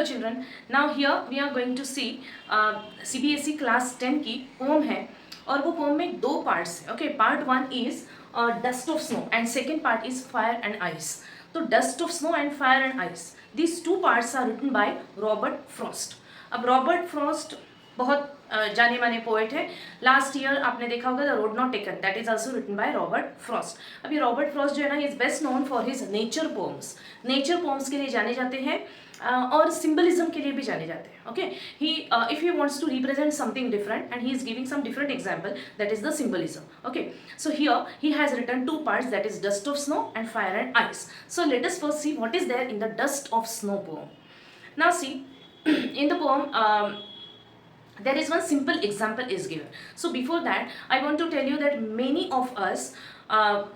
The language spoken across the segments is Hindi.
Hello children, now here we are going to see CBSE class 10 की पोम है और वो पोम में दो पार्ट्स है. Okay, part 1 is dust of snow and second part is fire and ice. तो dust of snow and fire and ice, these two parts are written by Robert Frost. अब रॉबर्ट फ्रॉस्ट बहुत जाने माने पोएट है. लास्ट ईयर आपने देखा होगा the road not taken, that is also written by Robert Frost. अभी रॉबर्ट फ्रॉस्ट जो है ना, is best known for his nature poems. Nature poems के लिए जाने जाते हैं और सिंबलिज्म के लिए भी जाने जाते हैं. Okay, he if he wants to represent something different and he is giving some different example, that is the symbolism. Okay, so here he has written two parts, that is dust of snow and fire and ice. So let us first see what is there in the dust of snow poem. Now see in the poem there is one simple example is given. So before that I want to tell you that many of us,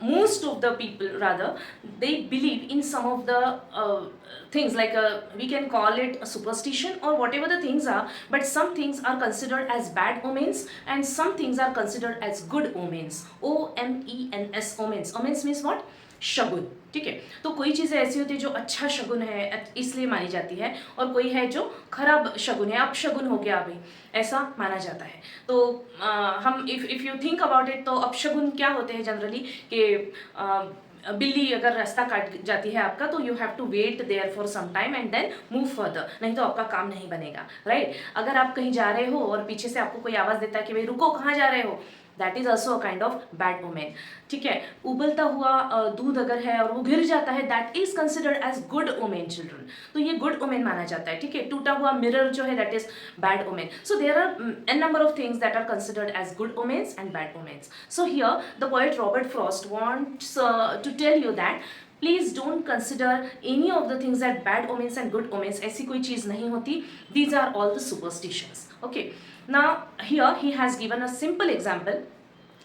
most of the people rather, they believe in some of the things like we can call it a superstition or whatever the things are, but some things are considered as bad omens and some things are considered as good omens. OMENS, omens. Omens means what? शगुन. ठीक है, तो कोई चीज़ें ऐसी होती है जो अच्छा शगुन है इसलिए मानी जाती है और कोई है जो खराब शगुन है, अपशगुन हो गया, अभी ऐसा माना जाता है. तो हम if you think about it, तो अपशगुन क्या होते हैं जनरली कि बिल्ली अगर रास्ता काट जाती है आपका, तो you have to wait there for some time and then move further, नहीं तो आपका काम नहीं बनेगा. राइट, अगर आप कहीं जा रहे हो और पीछे से आपको कोई आवाज़ देता है कि भाई रुको, कहाँ जा रहे हो, that is also a kind of bad omen. ठीक है, उबलता हुआ दूध अगर है और वो गिर जाता है, that is considered as good omen children. तो ये गुड ओमेन माना जाता है. ठीक है, टूटा हुआ मिरर जो है, that is bad omen. So there are an number of things that are considered as good omens and bad omens. So here the poet Robert Frost wants to tell you that please don't consider any of the things that bad omens and good omens. ऐसी कोई चीज़ नहीं होती. These are all the superstitions. Okay, now here he has given a simple example.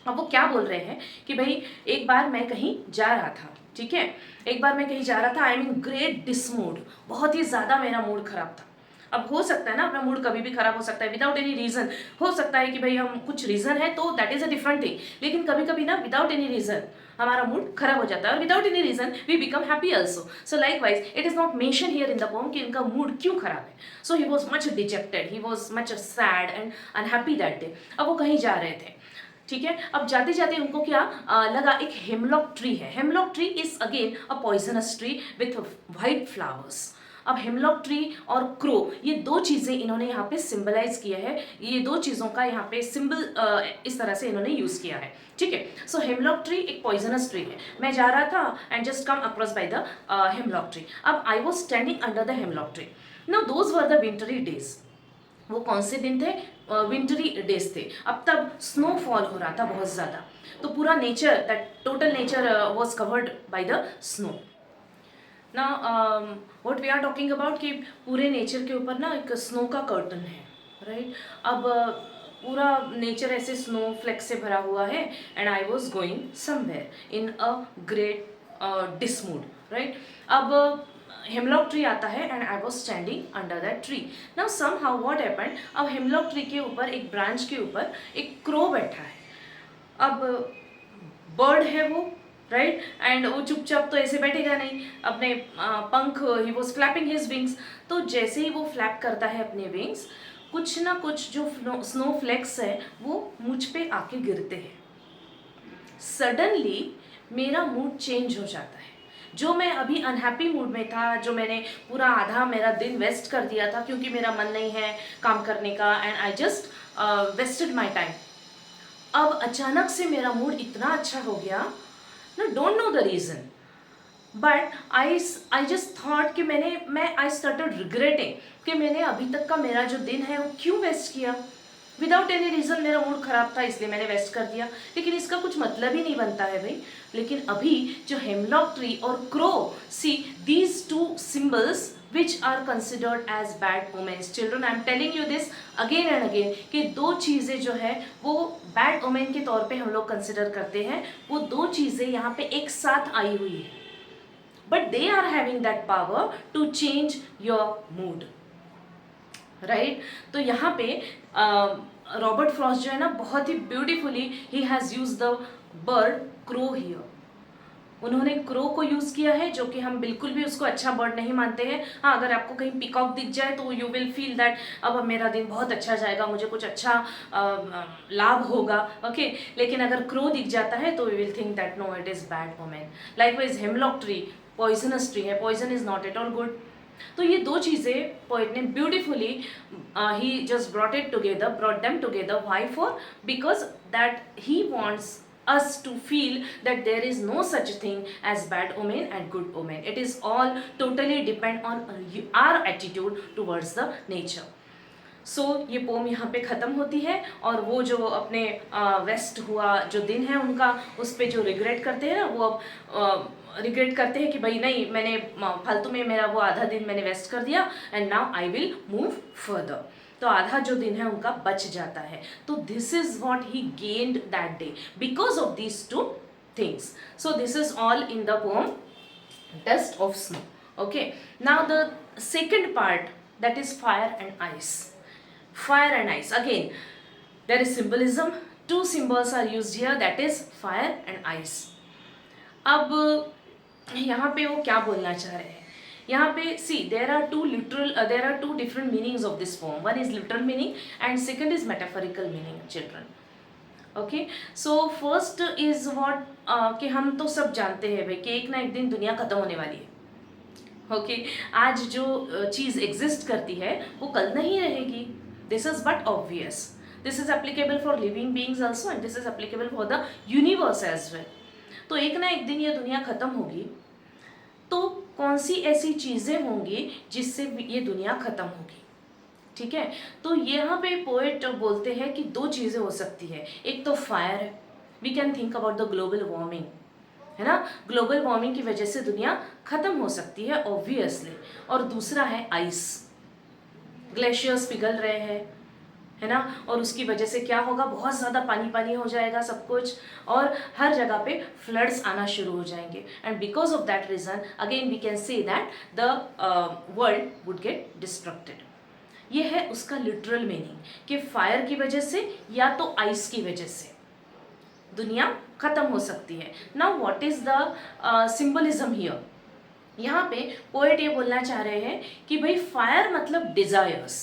अब वो क्या बोल रहे हैं कि भाई एक बार मैं कहीं जा रहा था. ठीक है, एक बार मैं कहीं जा रहा था, आई एम इन ग्रेट डिसमूड, बहुत ही ज़्यादा मेरा मूड खराब था. अब हो सकता है ना, अपना मूड कभी भी खराब हो सकता है विदाउट एनी रीज़न. हो सकता है कि भाई हम कुछ रीज़न है तो that is a different thing, लेकिन कभी कभी ना विदाउट एनी रीज़न हमारा मूड खराब हो जाता है और without any reason we become happy also. So likewise it is not mention here in the poem कि इनका मूड क्यों खराब है. So he was much dejected, he was much sad and unhappy that day. अब वो कहीं जा रहे थे. ठीक है, अब जाते जाते उनको क्या लगा, एक हेमलॉक ट्री है. Hemlock tree is again a poisonous tree with white flowers. अब हेमलॉक ट्री और क्रो, ये दो चीज़ें इन्होंने यहाँ पे सिंबलाइज किया है. ये दो चीज़ों का यहाँ पे सिंबल इस तरह से इन्होंने यूज़ किया है. ठीक है, सो हेमलॉक ट्री एक पॉइजनस ट्री है. मैं जा रहा था and just come across by the hemlock tree. अब I was standing under the hemlock tree. Now those were the wintry days. वो कौन से दिन थे? विंटरी डेज थे. अब तब स्नोफॉल हो रहा था बहुत ज़्यादा, तो पूरा nature, that total nature was covered by the snow. ना what we are talking about कि पूरे नेचर के ऊपर ना एक स्नो का कर्टन है. राइट, अब पूरा नेचर ऐसे स्नो फ्लेक्स से भरा हुआ है and I was going somewhere in a great dismood. Right, अब हेमलॉक ट्री आता है and I was standing under that tree. Now somehow what happened, अब हेमलॉक ट्री के ऊपर एक ब्रांच के ऊपर एक क्रो बैठा है. अब बर्ड है वो, राइट, एंड वो चुपचाप तो ऐसे बैठेगा नहीं, अपने पंख, he was flapping his wings. तो जैसे ही वो फ्लैप करता है अपने विंग्स, कुछ ना कुछ जो स्नो फ्लेक्स है वो मुझ पे आके गिरते हैं. सडनली मेरा मूड चेंज हो जाता है. जो मैं अभी अनहैप्पी मूड में था, जो मैंने पूरा आधा मेरा दिन वेस्ट कर दिया था क्योंकि मेरा मन नहीं है काम करने का and I just wasted my time, अब अचानक से मेरा मूड इतना अच्छा हो गया ना, don't know the reason, but I just thought कि मैं आई स्टार्टेड रिग्रेटिंग कि मैंने अभी तक का मेरा जो दिन है वो क्यों वेस्ट किया. विदाउट एनी रीज़न मेरा मूड ख़राब था इसलिए मैंने वेस्ट कर दिया, लेकिन इसका कुछ मतलब ही नहीं बनता है भाई. लेकिन अभी जो हेमलॉक ट्री और crow, see these two symbols which are considered as bad omens. Children, I am telling you this again and again कि दो चीज़ें जो है वो बैड ओमेन के तौर पे हम लोग कंसिडर करते हैं. वो दो चीज़ें यहाँ पे एक साथ आई हुई है, but they are having that power to change your mood. Right, तो यहाँ पे रॉबर्ट फ्रॉस्ट जो है ना, बहुत ही beautifully he has use the bird crow here. उन्होंने क्रो को यूज़ किया है, जो कि हम बिल्कुल भी उसको अच्छा बर्ड नहीं मानते हैं। हाँ, अगर आपको कहीं पीकॉक दिख जाए तो यू विल फील दैट अब मेरा दिन बहुत अच्छा जाएगा, मुझे कुछ अच्छा लाभ होगा, ओके। लेकिन अगर क्रो दिख जाता है तो we will think that no, it is bad omen. Likewise hemlock tree poisonous tree है, poison is not at all good. तो ये दो चीज़ें पोएट ने ब्यूटिफुली ही just brought them together. Why for? Because that he wants us to feel that there is no such thing as bad omen and good omen. It is all totally depend on our attitude towards the nature. ये पोम यहाँ पे ख़त्म होती है, और वो जो अपने वेस्ट हुआ जो दिन है उनका, उस पर जो रिग्रेट करते हैं ना, वो अब रिग्रेट करते हैं कि भाई नहीं, मैंने फालतू में मेरा वो आधा दिन मैंने वेस्ट कर दिया, and now I will move further. तो आधा जो दिन है उनका बच जाता है। तो this is what he gained that day because of these two things. So this is all in the pome dust of snow, okay. Now the second part, that is fire and ice. Fire and ice, again there is symbolism. Two symbols are used here, that is fire and ice. अब यहाँ पे वो क्या बोलना चाह रहे हैं? यहाँ पे see there are two different meanings of this poem. One is literal meaning and second is metaphorical meaning, children. Okay, so first is what कि हम तो सब जानते हैं भाई कि एक ना एक दिन दुनिया खत्म होने वाली है। ओके, आज जो चीज़ एग्जिस्ट करती है वो कल नहीं रहेगी। This is but obvious. This is applicable for living beings also and this is applicable for the universe as well. तो एक ना एक दिन ये दुनिया खत्म होगी, तो कौन सी ऐसी चीज़ें होंगी जिससे ये दुनिया खत्म होगी? ठीक है, तो यहाँ पे पोएट बोलते हैं कि दो चीज़ें हो सकती है। एक तो फायर है, we can think about the global warming, है ना, ग्लोबल वार्मिंग की वजह से दुनिया खत्म हो सकती है ऑब्वियसली। और दूसरा है आइस, ग्लेशियर्स पिघल रहे हैं, है ना, और उसकी वजह से क्या होगा, बहुत ज़्यादा पानी पानी हो जाएगा सब कुछ, और हर जगह पे फ्लड्स आना शुरू हो जाएंगे। And because of that reason again we can say that the world would get destructed. ये है उसका लिटरल मीनिंग कि फायर की वजह से या तो आइस की वजह से दुनिया खत्म हो सकती है। Now what is the symbolism here? यहाँ पे पोएट ये बोलना चाह रहे हैं कि भाई फायर मतलब डिजायर्स।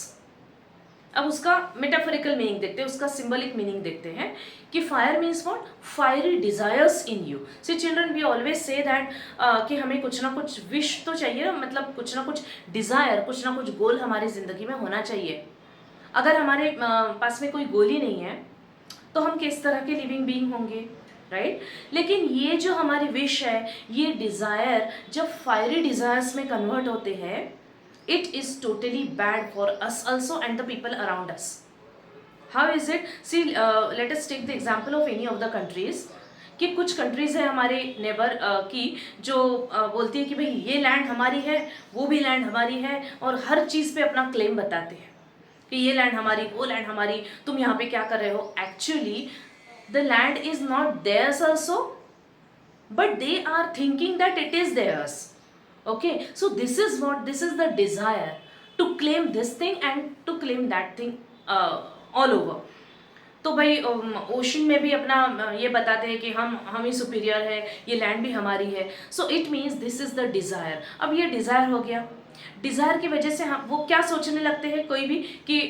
अब उसका मेटाफोरिकल मीनिंग देखते हैं, उसका सिंबलिक मीनिंग देखते हैं कि fire means what, fiery desires in you. See children, we always say that कि हमें कुछ ना कुछ विश तो चाहिए ना, मतलब कुछ ना कुछ डिज़ायर, कुछ ना कुछ गोल हमारी ज़िंदगी में होना चाहिए। अगर हमारे पास में कोई गोल ही नहीं है तो हम किस तरह के लिविंग बीइंग होंगे, राइट? लेकिन ये जो हमारी विश है, ये डिज़ायर जब फायरी डिज़ायर्स में कन्वर्ट होते हैं, it is totally bad for us also and the people around us. How is it? See, let us take the example of any of the countries. कि कुछ कंट्रीज़ है हमारे नेबर की जो बोलती है कि भाई ये लैंड हमारी है, वो भी लैंड हमारी है, और हर चीज़ पे अपना क्लेम बताते हैं कि ये लैंड हमारी, वो लैंड हमारी, तुम यहाँ पे क्या कर रहे हो। Actually the land is not theirs also, but they are thinking that it is theirs. Okay, so this is the desire to claim this thing and to claim that thing all over. तो भाई ओशन में भी अपना ये बताते हैं कि हम ही सुपीरियर है, ये लैंड भी हमारी है। So it means this is the desire. अब ये डिज़ायर हो गया, डिज़ायर की वजह से हम वो क्या सोचने लगते हैं कोई भी कि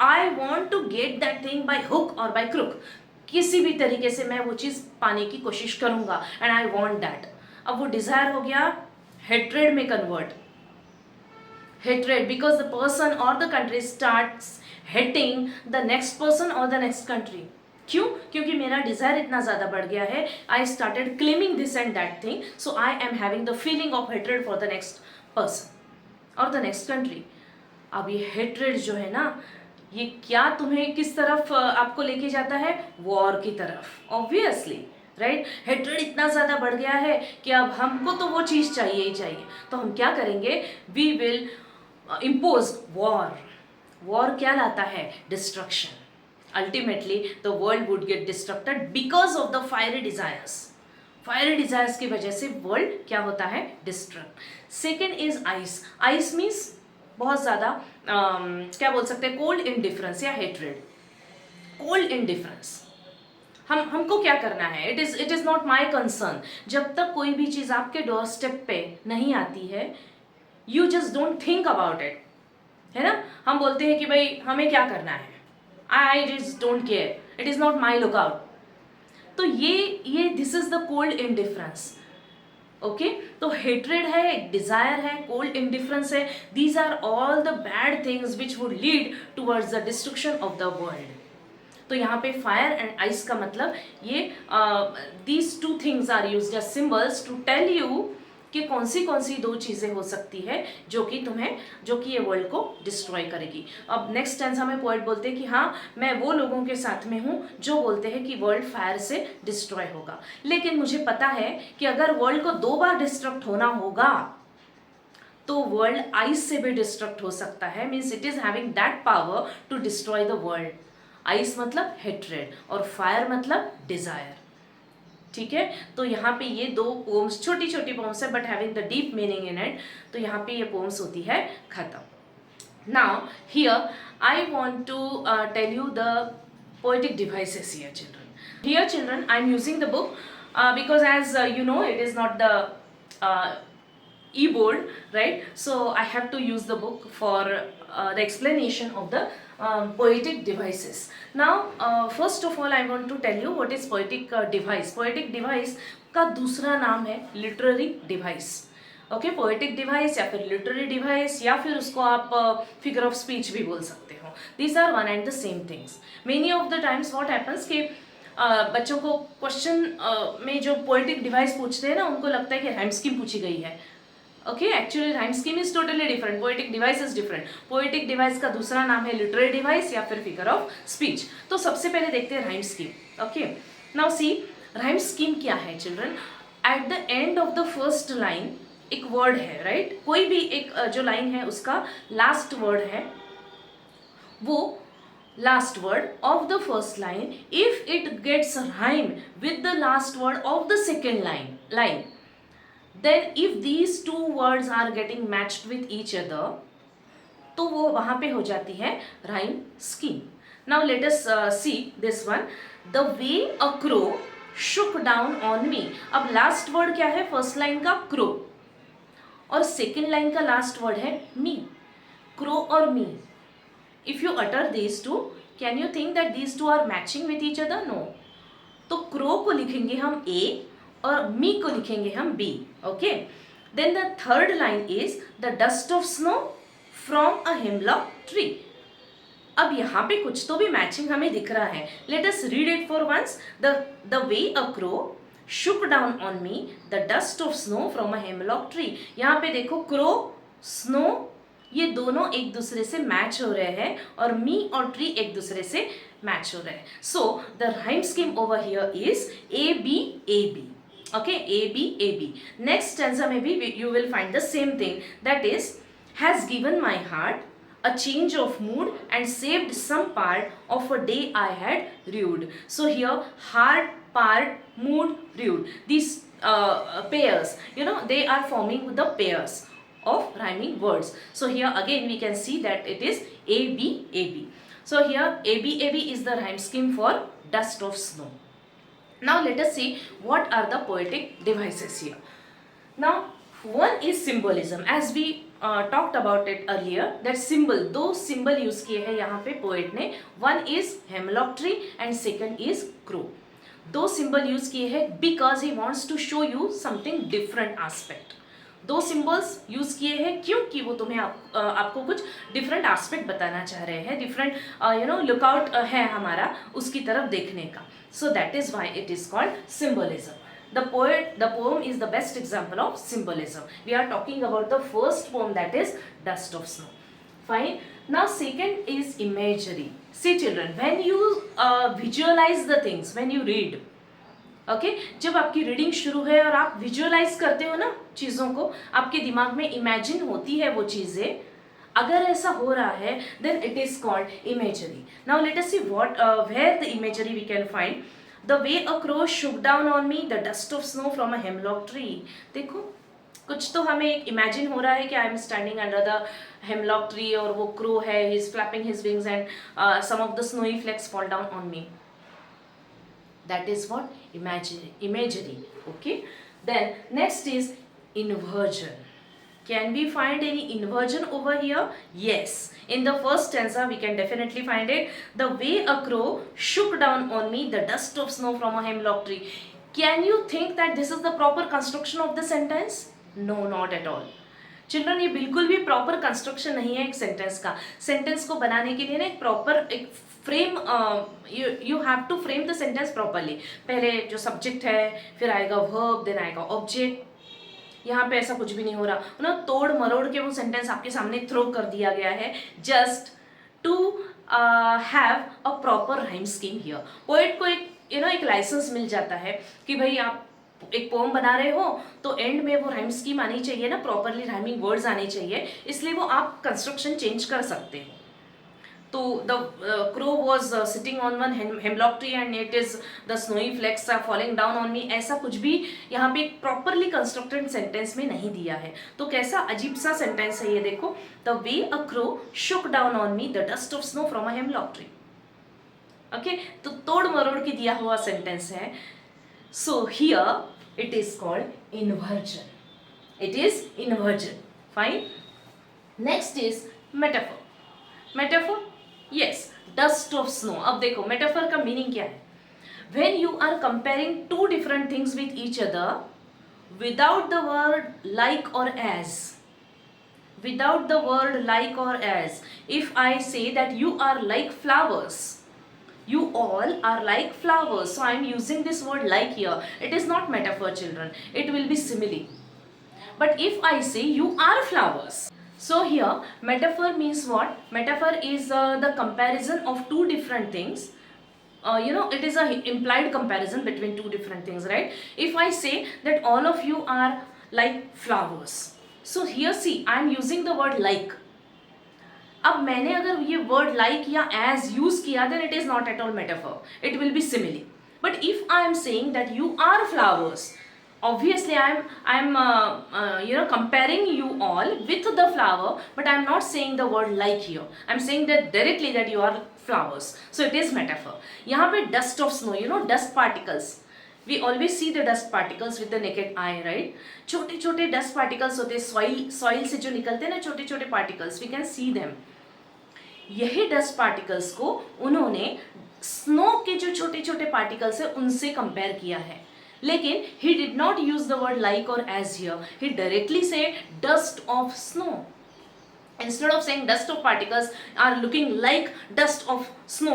I want to get that thing by hook और बाय क्रुक, किसी भी तरीके से मैं वो चीज़ पाने की कोशिश करूँगा, एंड आई वॉन्ट दैट। अब वो डिज़ायर हो गया हेट्रेड में convert, hatred, because the person और the country starts hating the next person और द नेक्स्ट कंट्री। क्यों? क्योंकि मेरा डिजायर इतना ज़्यादा बढ़ गया है, I started claiming this and that thing, so I am having the feeling of hatred for the next person और द नेक्स्ट कंट्री। अब ये हेट्रेड जो है ना, ये क्या तुम्हें किस तरफ आपको लेके जाता है? वॉर की तरफ, ऑब्वियसली, राइट? हेट्रेड इतना ज़्यादा बढ़ गया है कि अब हमको तो वो चीज़ चाहिए ही चाहिए, तो हम क्या करेंगे? We will impose war. War क्या लाता है? Destruction. Ultimately the world would get destructed because of the fiery desires. Fiery desires की वजह से वर्ल्ड क्या होता है? Destruct. Second is ice. Ice means बहुत ज़्यादा क्या बोल सकते हैं? कोल्ड इंडिफरेंस या हेट्रेड। कोल्ड इंडिफरेंस, हमको क्या करना है, it is not my concern. जब तक कोई भी चीज़ आपके डोर स्टेप पे नहीं आती है, you just don't think about it, है ना। हम बोलते हैं कि भाई हमें क्या करना है, I just don't care, it is not my lookout. तो ये this is the cold indifference. Okay, तो हेट्रेड है, एक डिजायर है, कोल्ड इंडिफरेंस है, these are all the bad things which would lead towards the destruction of the world. तो यहाँ पे फायर एंड आइस का मतलब ये these two things are used as symbols to tell you कि कौन सी दो चीज़ें हो सकती है जो कि ये वर्ल्ड को डिस्ट्रॉय करेगी। अब नेक्स्ट स्टेंजा में पोएट बोलते हैं कि हाँ, मैं वो लोगों के साथ में हूँ जो बोलते हैं कि वर्ल्ड फायर से डिस्ट्रॉय होगा, लेकिन मुझे पता है कि अगर वर्ल्ड को 2 बार डिस्ट्रक्ट होना होगा तो वर्ल्ड आइस से भी डिस्ट्रक्ट हो सकता है, means it is having that power to destroy the world. Ice मतलब हेट्रेड और फायर मतलब डिजायर। ठीक है, तो यहाँ पे ये 2 पोम्स, छोटी छोटी पोम्स है but having the deep meaning in it. तो यहाँ पे ये पोम्स होती है खत्म। Now here I want to tell you the poetic devices here, children. Here, children, I am using the book because as you know, it is not the e-board, right? So I have to use the book for the explanation of the poetic devices. Now, first of all, I want to tell you what is poetic device. Poetic device का दूसरा नाम है literary device. Okay, poetic device या फिर लिटरेरी डिवाइस या फिर उसको आप फिगर ऑफ स्पीच भी बोल सकते हो। These are one and the same things. Many of the times what happens कि बच्चों को क्वेश्चन में जो पोएटिक डिवाइस पूछते हैं ना, उनको लगता है कि राइम स्कीम पूछी गई है। Okay, actually rhyme scheme is totally different, poetic device is different. Poetic device का दूसरा नाम है लिटरेरी डिवाइस या फिर फिगर ऑफ स्पीच। तो सबसे पहले देखते हैं rhyme scheme. Okay, now see rhyme scheme क्या है children. At the end of the first line एक वर्ड है, राइट? कोई भी एक जो लाइन है उसका लास्ट वर्ड है, वो last word of the first line if it gets rhyme with the last word of the second line then if these 2 words are getting matched with each other, तो वो वहां पे हो जाती है rhyme scheme. Now let us see this one, the way a crow shook down on me. अब लास्ट वर्ड क्या है फर्स्ट लाइन का? क्रो, और सेकेंड लाइन का लास्ट वर्ड है मी। क्रो और me, if you utter these 2, can you think that these 2 are matching with each other? No. तो क्रो को लिखेंगे हम ए और मी को लिखेंगे हम B. Okay, then the third line is the dust of snow from a hemlock tree. अब यहाँ पे कुछ तो भी मैचिंग हमें दिख रहा है। Let us read it for once. The way a crow shook down on me the dust of snow from a hemlock tree। यहाँ पे देखो क्रो, स्नो, ये दोनों एक दूसरे से मैच हो रहे हैं और मी और ट्री एक दूसरे से मैच हो रहे हैं। So the rhyme scheme over here is A B A B. Okay, A B A B. Next stanza में भी you will find the same thing, that is has given my heart a change of mood and saved some part of a day I had rued. So here heart, part, mood, rued, these pairs, you know, they are forming the pairs of rhyming words. So here again we can see that it is A B A B. So here A B A B is the rhyme scheme for dust of snow. Now let us see what are the poetic devices here. Now one is symbolism, as we talked about it earlier, that symbol, 2 symbol use किए हैं यहाँ पे पोएट ने। one is hemlock tree and second is crow। 2 symbol use किए हैं because he wants to show you something different aspect। 2 symbols use किए हैं क्योंकि वो तुम्हें आपको कुछ different aspect बताना चाह रहे हैं, different you know lookout है हमारा उसकी तरफ देखने का। So that is why it is called symbolism। The poem is the best example of symbolism। We are talking about the first poem, that is Dust of Snow। Fine. Now second is imagery। See children, when you visualize the things, when you read, okay, जब आपकी रीडिंग शुरू है और आप विजुअलाइज करते हो ना चीज़ों को, आपके दिमाग में इमेजिन होती है वो चीज़ें, अगर ऐसा हो रहा है then it is called imagery। Now let us see what where the imagery we can find। The way a crow shook down on me the dust of snow from a hemlock tree। देखो कुछ तो हमें एक इमेजिन हो रहा है कि I am standing under the hemlock tree और वो क्रो है, he is flapping his wings and some of the snowy flakes fall down on me. That is what? Imagery. Okay. Then next is inversion. Can we find any inversion over here? Yes. In the first stanza, we can definitely find it. The way a crow shook down on me the dust of snow from a hemlock tree. Can you think that this is the proper construction of the sentence? No, not at all. Children, ये बिल्कुल भी प्रॉपर कंस्ट्रक्शन नहीं है एक सेंटेंस का. सेंटेंस को बनाने के लिए ना एक प्रॉपर एक frame, you have to frame the sentence properly. पहले जो सब्जेक्ट है, फिर आएगा वर्ब, देन आएगा ऑब्जेक्ट. यहाँ पे ऐसा कुछ भी नहीं हो रहा ना, तोड़ मरोड़ के वो सेंटेंस आपके सामने थ्रो कर दिया गया है just to have a proper rhyme scheme here. Poet को एक एक लाइसेंस मिल जाता है कि भाई आप एक पोम बना रहे हो तो एंड में वो राइम स्कीम आनी चाहिए ना, प्रॉपरली राइमिंग वर्ड्स आने चाहिए, इसलिए वो आप कंस्ट्रक्शन चेंज कर सकते हो. तो the crow was sitting on one hemlock tree and it is the snowy flakes are falling down on me, ऐसा कुछ भी यहाँ पे एक प्रॉपरली कंस्ट्रक्टेड सेंटेंस में नहीं दिया है. तो कैसा अजीब सा सेंटेंस है ये देखो. The way a crow shook down on me the dust of snow from a hemlock tree. Okay, तो तोड़ मरोड़ के दिया हुआ सेंटेंस है. So here it is called inversion. It is inversion. Fine. Next is metaphor. Metaphor? Yes, dust of snow. अब देखो metaphor का meaning क्या है? When you are comparing two different things with each other without the word like or as. Without the word like or as. If I say that you are like flowers. You all are like flowers. So I am using this word like here. It is not metaphor, children. It will be simile. But if I say you are flowers. So here metaphor means what? Metaphor is the comparison of two different things. It is a implied comparison between two different things, right? If I say that all of you are like flowers. So here see, I am using the word like. अब मैंने अगर ये वर्ड लाइक या एज यूज किया then it is not at all metaphor, it will be simile. But if I am saying that you are flowers, obviously I am comparing you all with the flower, but I am not saying the word like here. I am saying that directly that you are flowers, so it is metaphor. यहाँ पे dust of snow, dust particles, we always see the dust particles with the naked eye, right? छोटे छोटे dust particles होते हैं soil से जो निकलते हैं ना, छोटे छोटे particles, we can see them. यही डस्ट पार्टिकल्स को उन्होंने स्नो के जो छोटे छोटे पार्टिकल्स है उनसे कंपेयर किया है. लेकिन he did not use the word like or as here, he directly से dust of snow. Instead of saying dust of particles are looking like dust of snow,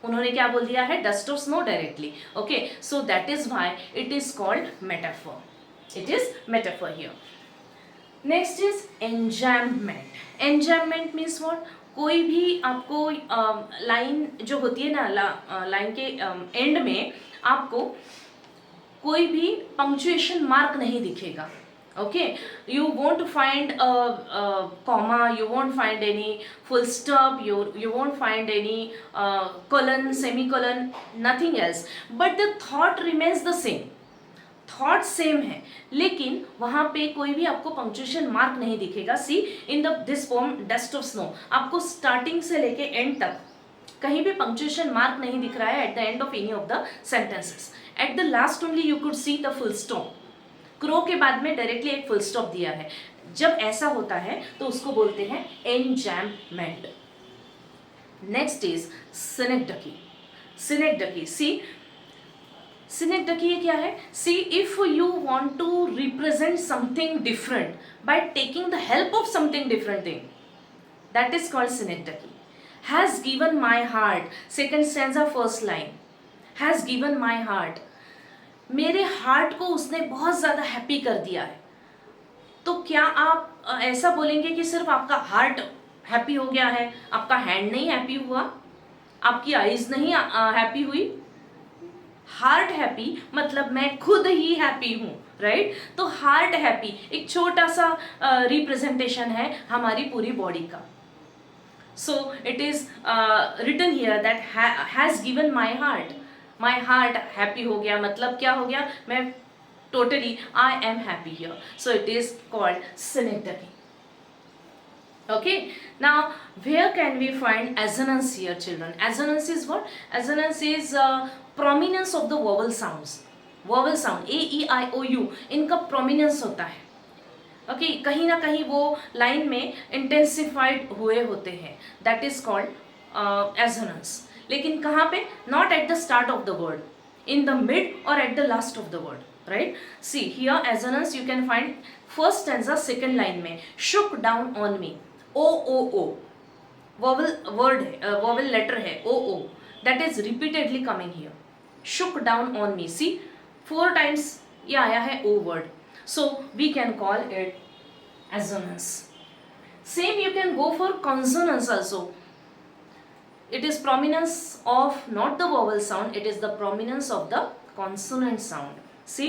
उन्होंने क्या बोल दिया है? Dust of snow directly. Okay, so that is why it is called metaphor. It is metaphor here. Next is enjambment. Enjambment means what? कोई भी आपको लाइन जो होती है ना, लाइन के एंड में आपको कोई भी पंक्चुएशन मार्क नहीं दिखेगा. Okay, you won't find comma, you won't find any full stop, you won't find any colon, semicolon, nothing else, but the thought remains the same. Thought same है, लेकिन वहाँ पे कोई भी आपको पंक्चुएशन मार्क नहीं दिखेगा. See in this poem dust of snow, आपको स्टार्टिंग से लेके एंड तक कहीं भी पंक्चुएशन मार्क नहीं दिख रहा है at the end of any of the sentences. Eight the last only you could see the full stop. Crow के बाद में डायरेक्टली एक फुल स्टॉप दिया है. जब ऐसा होता है तो उसको बोलते हैं एनजैम्पमेंट. Next is सिनेक्डकी. सिनेक्डकी, सी सिनेक्डकी क्या है? See, if you want to represent something different by taking the help of something different thing, that is called synecdoche. Has given my heart, second stanza first line. Has given my heart, मेरे हार्ट को उसने बहुत ज़्यादा हैप्पी कर दिया है. तो क्या आप ऐसा बोलेंगे कि सिर्फ आपका हार्ट हैप्पी हो गया है, आपका हैंड नहीं हैप्पी हुआ, आपकी आईज नहीं हैप्पी हुई? हार्ट हैप्पी मतलब मैं खुद ही हैप्पी हूँ, राइट? तो हार्ट हैप्पी एक छोटा सा रिप्रेजेंटेशन है हमारी पूरी बॉडी का. So it is written here that has given my heart. My heart happy हो गया, मतलब क्या हो गया? मैं totally I am happy here. So it is called synecdoche. Okay, now where can we find assonance here, children? Assonance is what? Assonance is prominence of the vowel sounds. Vowel sound A E I O U, इनका prominence होता है. ओके कहीं ना कहीं वो लाइन में इंटेंसिफाइड हुए होते हैं, दैट इज कॉल्ड एजोनेंस. लेकिन कहाँ पे? Not at the start of the word, in the mid or at the last of the word, right. See here assonance you can find first stanza second line में, shook down on me, O O O, vowel word है, वोवल लेटर है O O, that is repeatedly coming here. Shook down on me, see 4 times ये आया है O word. So we can call it assonance. Same you can go for consonance also. It is prominence of not the vowel sound, it is the prominence of the consonant sound. See,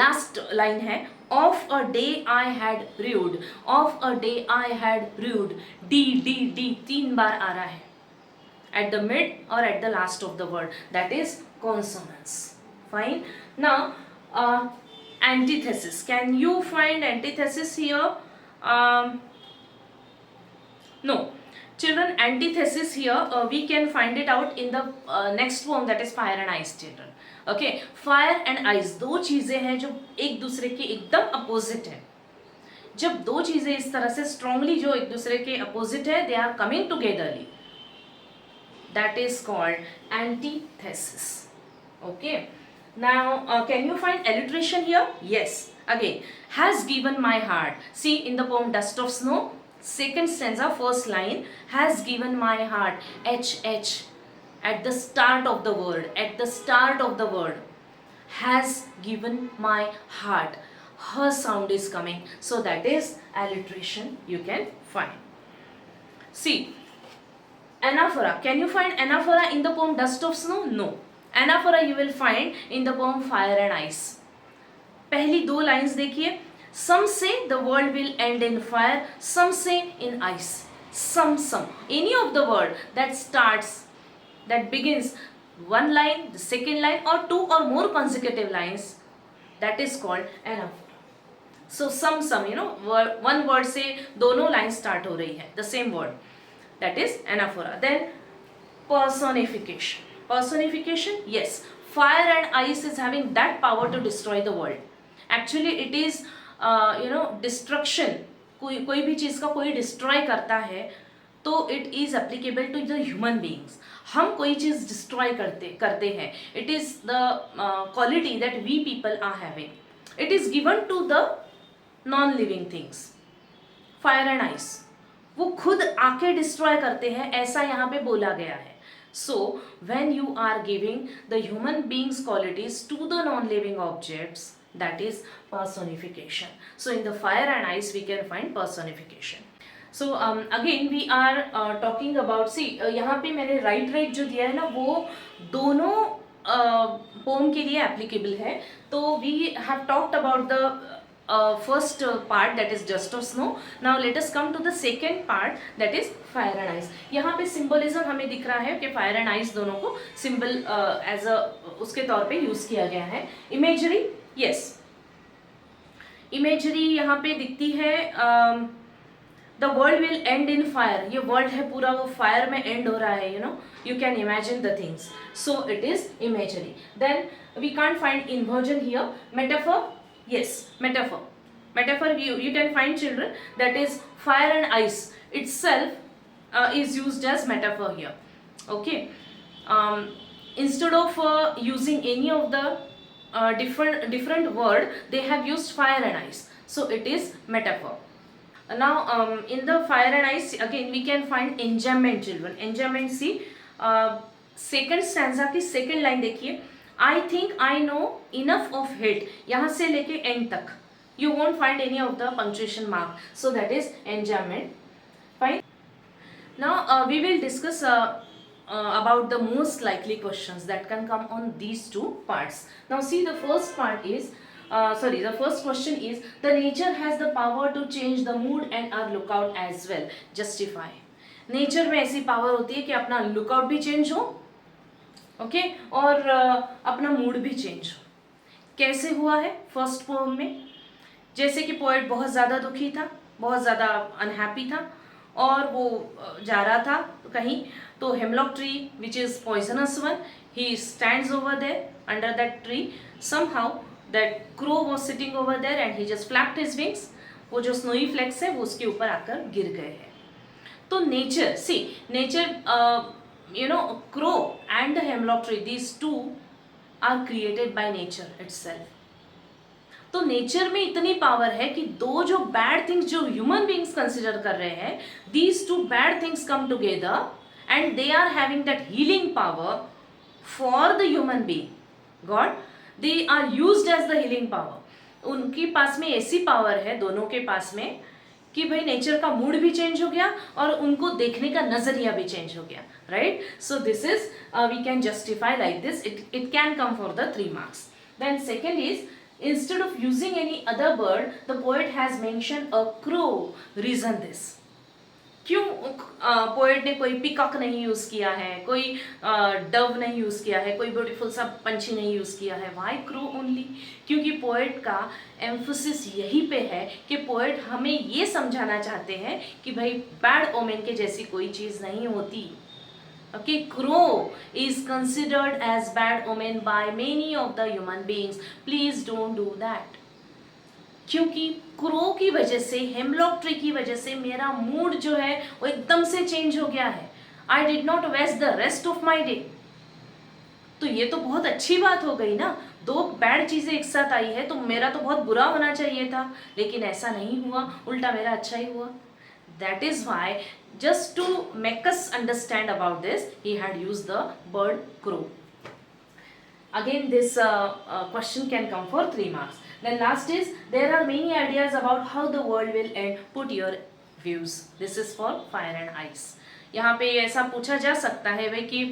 last line है, of a day I had brewed, of a day I had brewed, D D D 3 बार आ रहा है at the mid or at the last of the word, that is consonance. Fine. Now antithesis, can you find antithesis here? No children, antithesis here we can find it out in the next poem, that is fire and ice, children. Okay, fire and ice दो चीजें हैं जो एक दूसरे के एकदम अपोजिट है. जब दो चीजें इस तरह से स्ट्रांगली जो एक दूसरे के अपोजिट है, they are coming togetherly, that is called antithesis. Okay, now can you find alliteration here? Yes, again, has given my heart. See, in the poem Dust of Snow, second stanza first line, has given my heart, H H at the start of the word, at the start of the word, has given my heart, her sound is coming, so that is alliteration you can find. See, anaphora, can you find anaphora in the poem Dust of Snow? No, anaphora you will find in the poem Fire and Ice. पहली दो लाइंस देखिए, some say the world will end in fire, some say in ice. Some any of the word that starts, that begins one line, the second line, or 2 or more consecutive lines, that is called anaphora. So some you know, one word से दोनों लाइन स्टार्ट हो रही है, the same word, that is anaphora. Then personification. Personification, yes, fire and ice is having that power to destroy the world. Actually it is you know, destruction. कोई भी चीज़ का कोई डिस्ट्रॉय करता है तो it is applicable to the human beings. हम कोई चीज़ डिस्ट्रॉय करते हैं, it is the quality that we people are having. It is given to the non living things. Fire and ice वो खुद आके डिस्ट्रॉय करते हैं, ऐसा यहाँ पे बोला गया है. So when you are giving the human beings qualities to the non-living objects, that is personification. So in the fire and ice we can find personification. So again we are talking about, see यहाँ पे मैंने right जो दिया है ना, वो दोनों poem के लिए applicable है. तो we have talked about the first part, that is Dust of Snow. Now let us come to the second part, that is fire and ice. यहाँ पे symbolism हमें दिख रहा है कि fire and ice दोनों को symbol as a उसके तौर पे use किया गया है. Imagery, yes, imagery यहाँ पे दिखती है. The world will end in fire, ये world है पूरा वो fire में end हो रहा है, you know, you can imagine the things. So it is imagery. Then we can't find inversion here. Metaphor, yes, metaphor you can find, children, that is fire and ice itself is used as metaphor here. Okay, instead of using any of the different word, they have used fire and ice, so it is metaphor. Now in the fire and ice again we can find enjambment, children. Enjambment, see, second stanza की second line देखिए, I think I know enough of it, यहाँ से लेके end तक you won't find any of the punctuation mark, so that is enjambment. Fine. Now we will discuss about the most likely questions that can come on these two parts. Now see, the first part is the first question is, the nature has the power to change the mood and our lookout as well. Justify. Nature में ऐसी पावर होती है कि अपना लुकआउट भी चेंज हो, ओके, और अपना मूड भी चेंज हो. कैसे हुआ है फर्स्ट पोएम में? जैसे कि पोएट बहुत ज़्यादा दुखी था, बहुत ज़्यादा अनहैप्पी था और वो जा रहा था कहीं, तो hemlock tree which is poisonous one, he stands over there under that tree, somehow that crow was sitting over there and he just flapped his wings, वो जो स्नोई फ्लेक्स है वो उसके ऊपर आकर गिर गए हैं। तो nature, see nature, crow and the hemlock tree, these two are created by nature itself. तो नेचर में इतनी पावर है कि दो जो बैड थिंग्स जो ह्यूमन बींग्स कंसिडर कर रहे हैं, these two bad things come together and they are having that healing power for the human being god, they are used as the healing power. उनके पास में ऐसी पावर है दोनों के पास में कि भाई नेचर का मूड भी चेंज हो गया और उनको देखने का नजरिया भी चेंज हो गया, right? So this is we can justify like this, it can come for the 3 marks. Then second is, instead of using any other bird, the poet has mentioned a crow. Reason this. क्यों पोएट ने कोई पिकॉक नहीं यूज किया है, कोई डव नहीं यूज किया है, कोई ब्यूटीफुल सा पंछी नहीं यूज किया है? Why crow only? क्योंकि पोएट का एम्फोसिस यही पे है कि पोएट हमें ये समझाना चाहते हैं कि भाई बैड ओमेन के जैसी कोई चीज़ नहीं होती। Okay, crow is considered as bad omen by many of the human beings. Please don't do that. क्योंकि क्रो की वजह से, हेमलॉक ट्री की वजह से मेरा मूड जो है वो एकदम से चेंज हो गया है। I did not waste the rest of my day. तो ये तो बहुत अच्छी बात हो गई ना, दो बैड चीज़ें एक साथ आई है, तो मेरा तो बहुत बुरा होना चाहिए था, लेकिन ऐसा नहीं हुआ, उल्टा मेरा अच्छा ही हुआ। That is why, just to make us understand about this, he had used the bird crow. Again, this question can come for 3 marks. Then last is, there are many ideas about how the world will end. Put your views. This is for fire and ice. यहाँ पे ऐसा पूछा जा सकता है भाई कि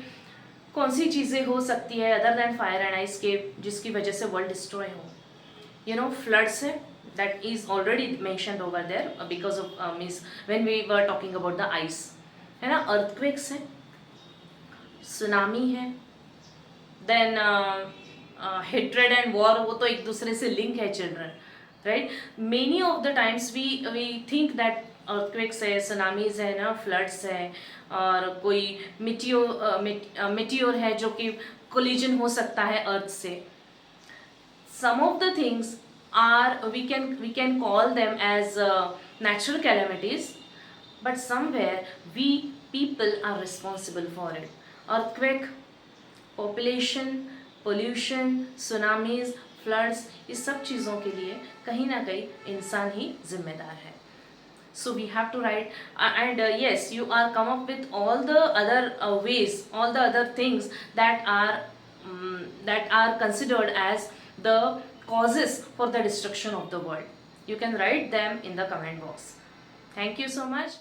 कौन सी चीज़ें हो सकती है other than fire and ice के जिसकी वजह से वर्ल्ड डिस्ट्रॉय हो। फ्लड्स है, that is already mentioned over there because of means when we were talking about the ice, है ना। earthquakes है, tsunami है, then hatred and war, वो तो एक दूसरे से लिंक है children, right? Many of the times we think that earthquakes है, tsunamis है ना, floods है, और कोई meteor है जो कि collision हो सकता है earth से। Some of the things are, we can call them as natural calamities, but somewhere we people are responsible for it. Earthquake, population, pollution, tsunamis, floods, इस सब चीज़ों के लिए कहीं ना कहीं इंसान ही जिम्मेदार है। So we have to write, and yes, you are come up with all the other ways, all the other things that are considered as the causes for the destruction of the world. You can write them in the comment box. Thank you so much.